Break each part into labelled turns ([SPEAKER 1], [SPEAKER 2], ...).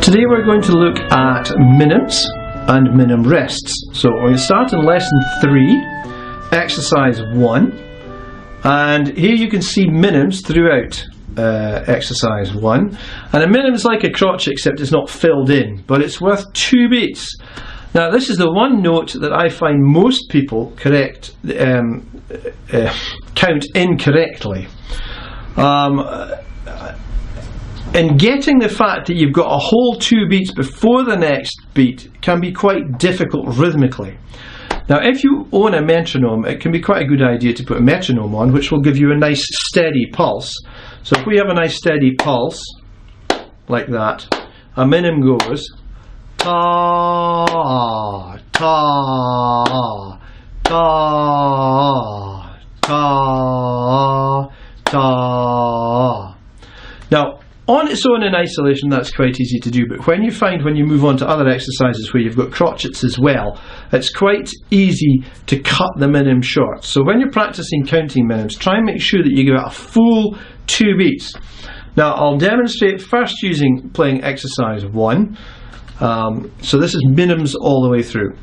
[SPEAKER 1] Today we're going to look at minims and minim rests. So we're going to start in lesson 3, exercise 1, and here you can see minims throughout exercise 1. And a minim is like a crotchet except it's not filled in, but it's worth 2 beats. Now this is the one note that I find most people count incorrectly. And getting the fact that you've got a whole 2 beats before the next beat can be quite difficult rhythmically. Now if you own a metronome, it can be quite a good idea to put a metronome on, which will give you a nice steady pulse. So if we have a nice steady pulse like that, a minim goes ta ta ta ta ta. Now on its own in isolation that's quite easy to do, but when you move on to other exercises where you've got crotchets as well, it's quite easy to cut the minim short. So when you're practicing counting minims, try and make sure that you give it a full 2 beats. Now I'll demonstrate first playing exercise 1. So this is minims all the way through.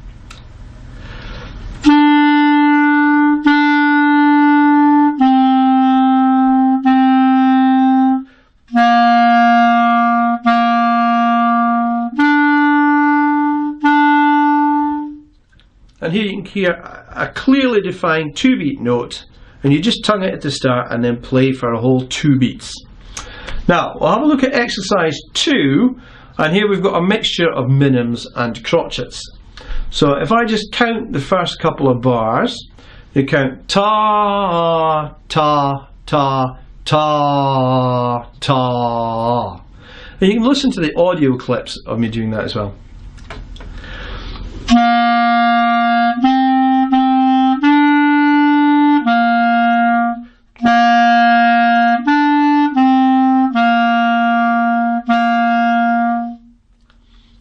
[SPEAKER 1] And here you can hear a clearly defined 2-beat note, and you just tongue it at the start and then play for a whole 2 beats. Now we'll have a look at exercise 2, and here we've got a mixture of minims and crotchets. So if I just count the first couple of bars, you count ta ta ta ta ta. And you can listen to the audio clips of me doing that as well.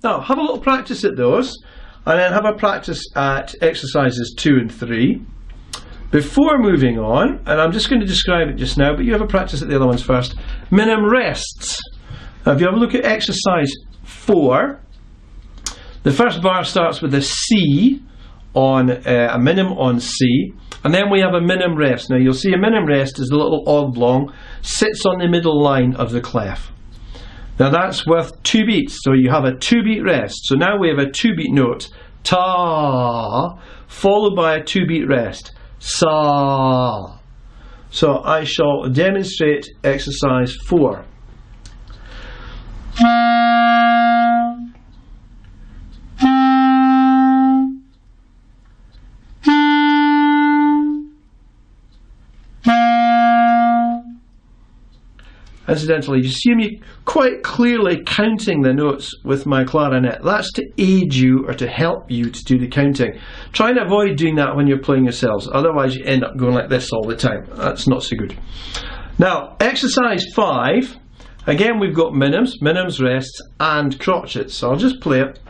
[SPEAKER 1] Now have a little practice at those, and then have a practice at exercises 2 and 3 before moving on. And I'm just going to describe it just now, but you have a practice at the other ones first. Minim rests. Now if you have a look at exercise 4, the first bar starts with a C on a minim on C, and then we have a minim rest. Now you'll see a minim rest is a little oblong, sits on the middle line of the clef. Now that's worth 2 beats, so you have a 2-beat rest. So now we have a 2-beat note, ta, followed by a 2-beat rest, sa. So I shall demonstrate exercise 4. Incidentally, you see me quite clearly counting the notes with my clarinet. That's to aid you or to help you to do the counting. Try and avoid doing that when you're playing yourselves, otherwise you end up going like this all the time. That's not so good. Now, exercise 5, again we've got minims, rests and crotchets. So I'll just play it.